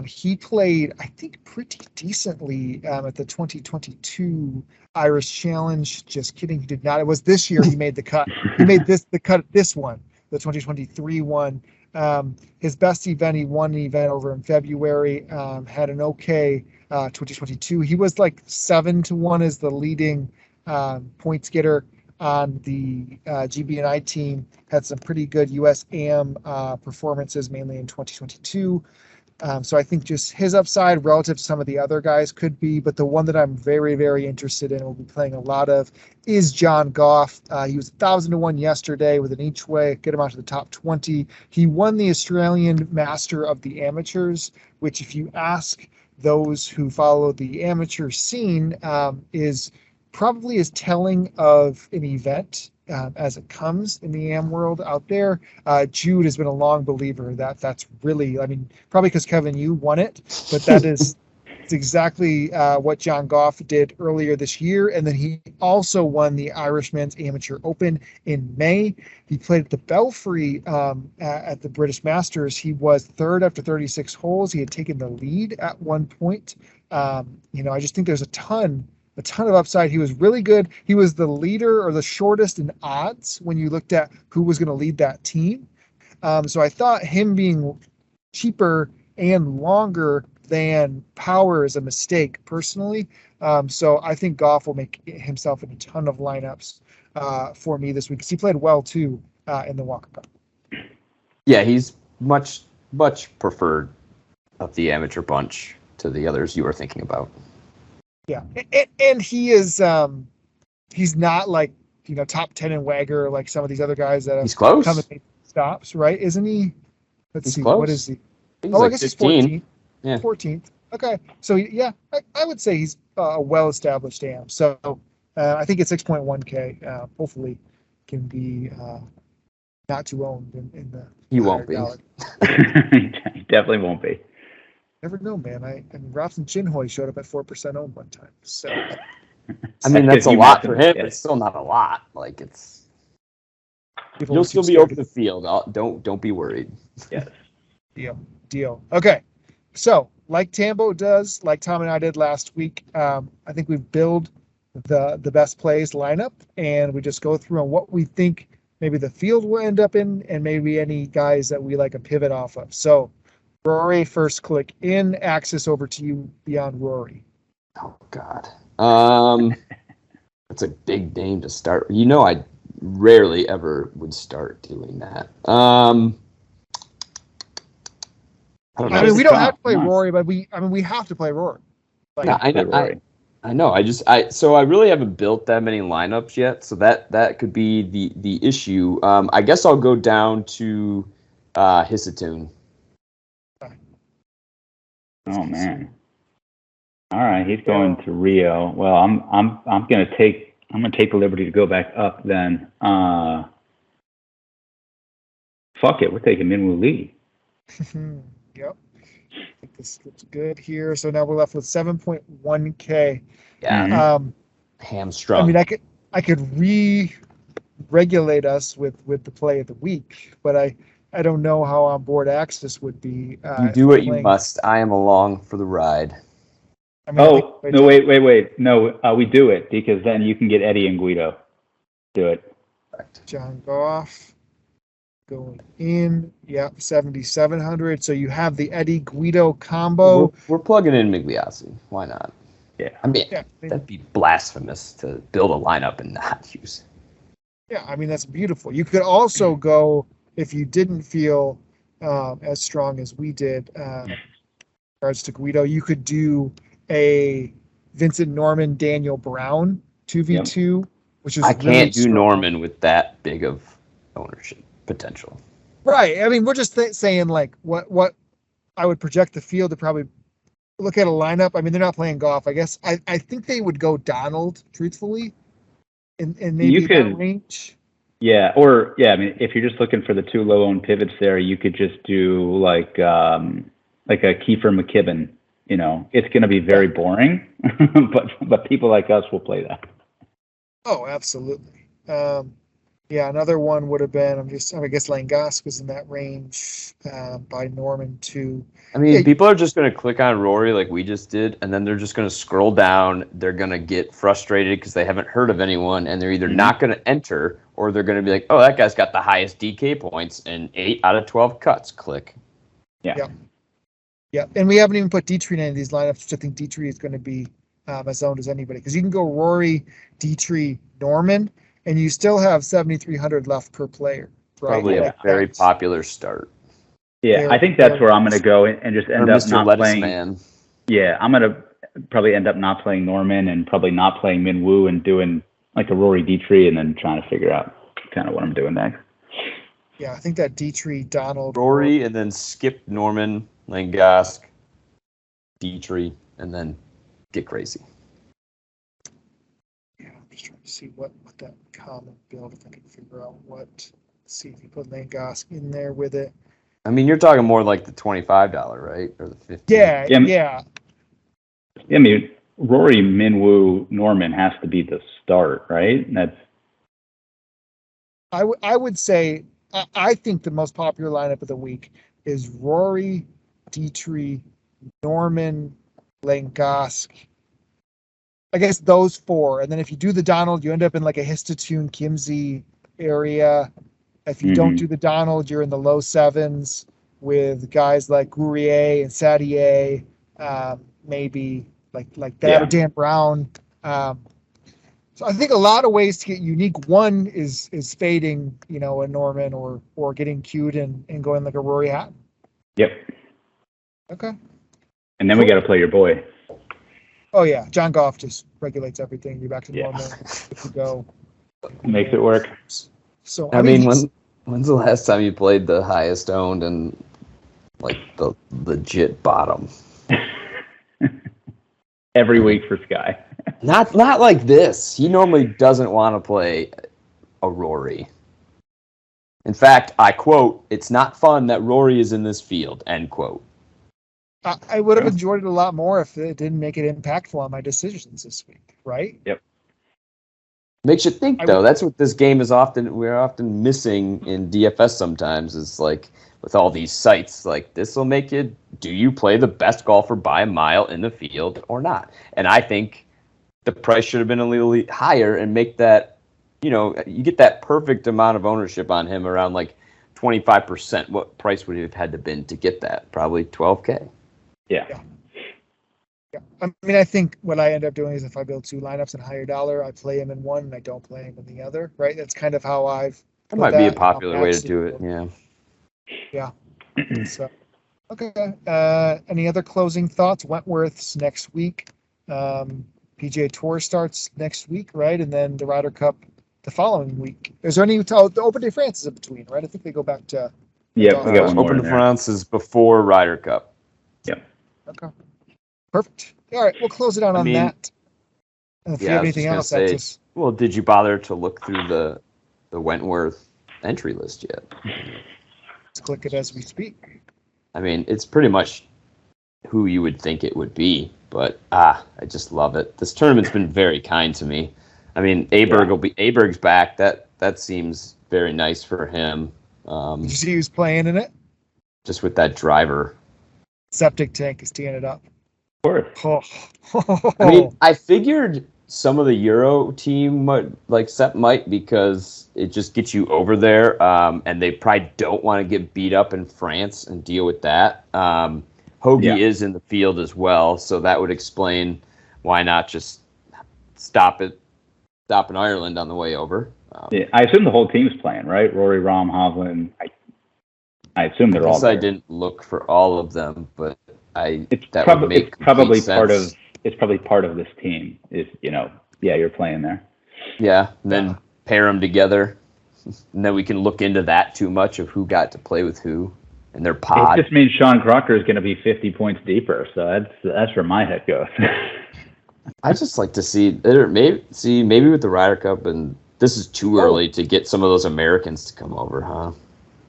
He played, I think, pretty decently at the 2022 Irish Challenge. Just kidding, he did not. It was this year he made the cut. He made the cut at this one, the 2023 one. His best event, he won an event over in February. Had an okay 2022. He was like 7-1 as the leading points getter on the GB&I team. Had some pretty good US AM performances, mainly in 2022. So I think just his upside relative to some of the other guys could be, but the one that I'm very, very interested in, will be playing a lot of, is John Goff. He was 1,000-1 yesterday with an each way, get him out to the top 20. He won the Australian Master of the Amateurs, which, if you ask those who follow the amateur scene, is probably as telling of an event as it comes in the AM world out there. Jude has been a long believer that that's really, I mean, probably because Kevin, you won it, but that is it's exactly what John Goff did earlier this year. And then he also won the Irishman's Amateur Open in May. He played at the Belfry at the British Masters. He was third after 36 holes. He had taken the lead at one point. I just think there's a ton of upside. He was really good. He was the leader, or the shortest in odds when you looked at who was going to lead that team. So I thought him being cheaper and longer than Power is a mistake personally. So I think Goff will make himself in a ton of lineups for me this week, because he played well too in the Walker Cup. Yeah, he's much preferred of the amateur bunch to the others you were thinking about. Yeah, and he is he's not like top 10 in Wagger like some of these other guys that have he's close. Come and make stops, right? Isn't he? Let's see, close. What is he? He's like I guess 15. he's 14th. Yeah. 14th. Okay, so yeah, I would say he's a well-established AM. So I think at 6.1K, hopefully can be not too owned in the. He won't be. He definitely won't be. Never know, man. I mean, Robson Chinhoy showed up at 4% owned one time. So I mean, that's a lot for him, but it's still not a lot. Like you'll still be over the field. Don't be worried. Yes. Deal. Okay. So, like Tambo does, like Tom and I did last week, I think we build the best plays lineup, and we just go through on what we think maybe the field will end up in, and maybe any guys that we like a pivot off of. So, Rory, first click in. Axis over to you beyond Rory. Oh, God. That's a big name to start. I rarely ever would start doing that. I don't know. I mean, we don't have to play Rory, but we have to play Rory. No, I know. So I really haven't built that many lineups yet. So that could be the issue. I guess I'll go down to Hisatune. Oh man! All right, he's going to Rio. Well, I'm gonna take the liberty to go back up then. Fuck it, we're taking Minwoo Lee. Yep. I think this looks good here. So now we're left with 7.1K. Yeah. Hamstrung. I mean, I could re-regulate us with the play of the week, but I don't know how on board Axis would be. You do what you must. I am along for the ride. I mean, wait. No, we do it, because then you can get Eddie and Guido. Do it. John Goff going in. Yep, 7,700. So you have the Eddie Guido combo. We're plugging in Migliozzi. Why not? Yeah. I mean, that'd be blasphemous to build a lineup and not use. Yeah, I mean, that's beautiful. You could also go, if you didn't feel as strong as we did in regards to Guido, you could do a Vincent Norman, Daniel Brown 2v2, which is I can't do strong. Norman with that big of ownership potential. Right. I mean, we're just saying like what I would project the field to probably look at a lineup. I mean, they're not playing golf. I guess I think they would go Donald, truthfully, in maybe that range. Yeah, or yeah, I mean, if you're just looking for the two low-owned pivots there, you could just do like a Kiefer McKibben. You know, it's going to be very boring, but people like us will play that. Oh, absolutely. Yeah, another one would have been, I guess Langas was in that range by Norman too. I mean, Yeah, people are just going to click on Rory like we just did, and then they're just going to scroll down. They're going to get frustrated because they haven't heard of anyone, and they're either not going to enter, or they're going to be like, oh, that guy's got the highest DK points and 8 out of 12 cuts. Click. Yeah. Yeah, and we haven't even put Dietrich in any of these lineups, which I think Dietrich is going to be as owned as anybody. Because you can go Rory, Dietrich, Norman, and you still have 7,300 left per player. Right? Probably a very popular start. Yeah, I think that's where I'm going to go and just end up not playing. Man. Yeah, I'm going to probably end up not playing Norman and probably not playing Min Woo and doing like a Rory Dietrich and then trying to figure out kind of what I'm doing next. Yeah, I think that Dietrich, Donald, Rory, and then skip Norman, Langask, Dietrich, and then get crazy. Yeah, I'm just trying to see what that common build, if I can figure out what. See if you put Langask in there with it. I mean, you're talking more like the $25, right? Or the $50. Yeah. I mean, Rory, Min Woo, Norman has to be the start, right? I would say, I think the most popular lineup of the week is Rory, Dietrich, Norman, Langask. I guess those four. And then if you do the Donald, you end up in like a Histatune, Kimsey area. If you don't do the Donald, you're in the low sevens with guys like Gourier and Sadier, maybe like that, or Dan Brown. So I think a lot of ways to get unique. One is fading, a Norman or getting cute and going like a Rory Hatton. Yep. Okay. And then we got to play your boy. Oh yeah, John Goff just regulates everything. You're back to normal. If you go, makes it work. So I mean, when's the last time you played the highest owned and like the legit bottom? Every week for Sky. Not like this. He normally doesn't want to play a Rory. In fact, I quote, "It's not fun that Rory is in this field," end quote. I would have enjoyed it a lot more if it didn't make it impactful on my decisions this week, right? Yep. Makes you think, though. That's what this game is we're often missing in DFS sometimes, is like with all these sites, like this will make you, do you play the best golfer by a mile in the field or not? And I think the price should have been a little higher and make that, you get that perfect amount of ownership on him around like 25%. What price would it have had to been to get that? Probably $12K. Yeah. I mean, I think what I end up doing is if I build two lineups and higher dollar, I play him in one and I don't play him in the other, right? That's kind of how I've. That might be a popular way to do it. Yeah. So, okay. Any other closing thoughts? Wentworth's next week. PGA Tour starts next week, right? And then the Ryder Cup the following week. Is there any? The Open de France is in between, right? I think they go back to. Yeah, we got one more. Open de France is before Ryder Cup. Yep. Okay. Perfect. All right, we'll close it out on that. And if you have anything else, well, did you bother to look through the Wentworth entry list yet? Let's click it as we speak. I mean, it's pretty much who you would think it would be, but I just love it. This tournament's been very kind to me. I mean, Aberg's back. That seems very nice for him. Did you see who's playing in it? Just with that driver. Septic Tank is teeing it up. Of course. I mean, I figured some of the Euro team might because it just gets you over there, and they probably don't want to get beat up in France and deal with that. Hoagie is in the field as well, so that would explain why not just stop in Ireland on the way over. I assume the whole team's playing, right? Rory, Rahm, Hovland. I assume they're all there. I didn't look for all of them, but it's probably part of this team. Is you're playing there. Yeah, and then pair them together, and then we can look into that too much of who got to play with who in their pod. It just means Sean Crocker is going to be 50 points deeper, so that's where my head goes. I just like to see maybe with the Ryder Cup and This is too early to get some of those Americans to come over, huh?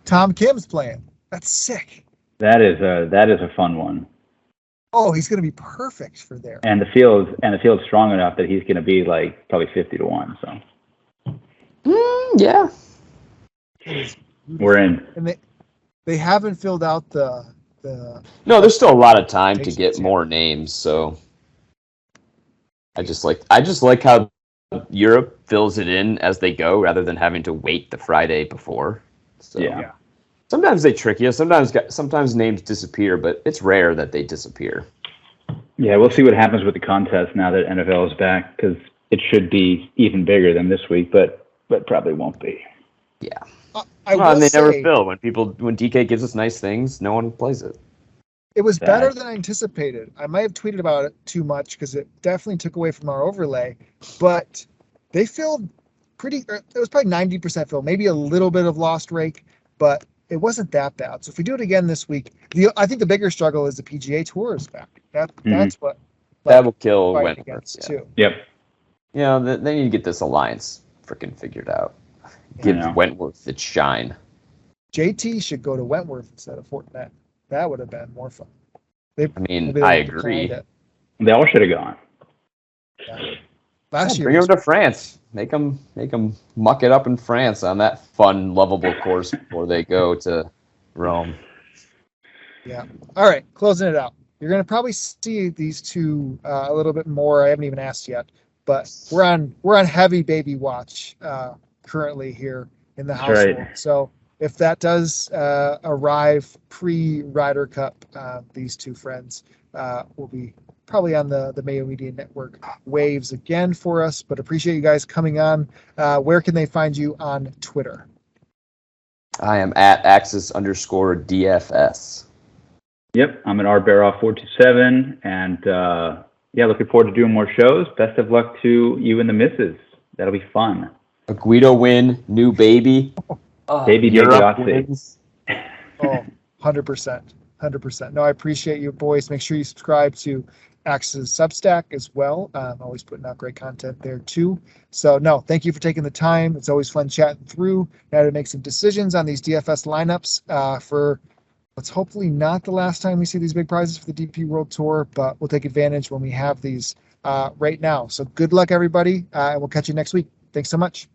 Tom Kim's playing. That's sick. That is a fun one. Oh, he's going to be perfect for there. And the field's strong enough that he's going to be like probably 50-1. So. Yeah. We're in. And they haven't filled out the. No, there's still a lot of time to get more names. So I just like how Europe fills it in as they go, rather than having to wait the Friday before. So Yeah. Sometimes they trick you. Sometimes names disappear, but it's rare that they disappear. Yeah, we'll see what happens with the contest now that NFL is back, because it should be even bigger than this week, but probably won't be. Yeah. And they never fill. When DK gives us nice things, no one plays it. It was better than I anticipated. I might have tweeted about it too much because it definitely took away from our overlay, but they filled it was probably 90% fill, maybe a little bit of lost rake, but it wasn't that bad. So if we do it again this week, I think the bigger struggle is the PGA Tour is back. That's what that will kill Wentworth too. Yep. They need to get this alliance freaking figured out. Give Wentworth its shine. JT should go to Wentworth instead of Fort Bend. That would have been more fun. I agree. They all should have gone. Yeah. Last year, bring them to France. Make them muck it up in France on that fun, lovable course before they go to Rome. Yeah. All right, closing it out. You're going to probably see these two a little bit more. I haven't even asked yet, but we're on heavy baby watch currently here in the household. Right. So if that does arrive pre-Ryder Cup, these two friends will be probably on the Mayo Media Network waves again for us, but appreciate you guys coming on. Where can they find you on Twitter? I am at Axis_DFS. Yep, I'm at rbaroff427, and looking forward to doing more shows. Best of luck to you and the missus. That'll be fun. A Guido win, new baby. Baby wins. Oh, 100%. 100%. No, I appreciate you, boys. Make sure you subscribe to Axis Substack as well. I'm always putting out great content there too. So, no, thank you for taking the time. It's always fun chatting through. Now to make some decisions on these DFS lineups for what's hopefully not the last time we see these big prizes for the DP World Tour, but we'll take advantage when we have these right now. So good luck, everybody, and we'll catch you next week. Thanks so much.